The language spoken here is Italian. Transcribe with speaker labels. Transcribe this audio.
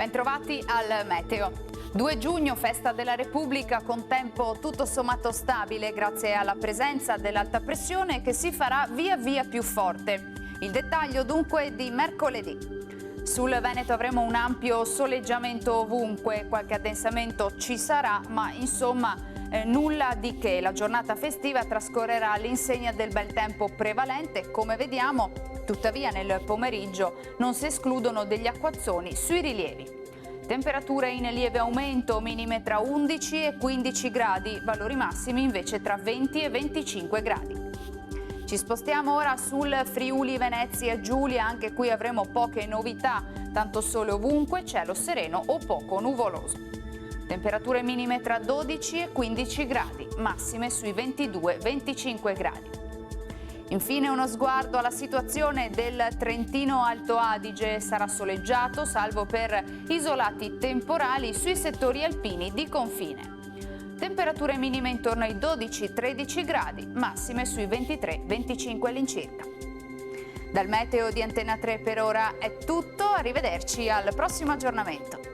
Speaker 1: Bentrovati al meteo. 2 giugno, festa della Repubblica, con tempo tutto sommato stabile grazie alla presenza dell'alta pressione che si farà via via più forte. Il dettaglio dunque di mercoledì. Sul Veneto avremo un ampio soleggiamento ovunque, qualche addensamento ci sarà, ma insomma nulla di che. La giornata festiva trascorrerà all'insegna del bel tempo prevalente, come vediamo. Tuttavia nel pomeriggio non si escludono degli acquazzoni sui rilievi. Temperature in lieve aumento, minime tra 11 e 15 gradi, valori massimi invece tra 20 e 25 gradi. Ci spostiamo ora sul Friuli Venezia Giulia, anche qui avremo poche novità, tanto sole ovunque, cielo sereno o poco nuvoloso. Temperature minime tra 12 e 15 gradi, massime sui 22-25 gradi. Infine uno sguardo alla situazione del Trentino Alto Adige. Sarà soleggiato, salvo per isolati temporali sui settori alpini di confine. Temperature minime intorno ai 12-13 gradi, massime sui 23-25 all'incirca. Dal meteo di Antena 3 per ora è tutto, arrivederci al prossimo aggiornamento.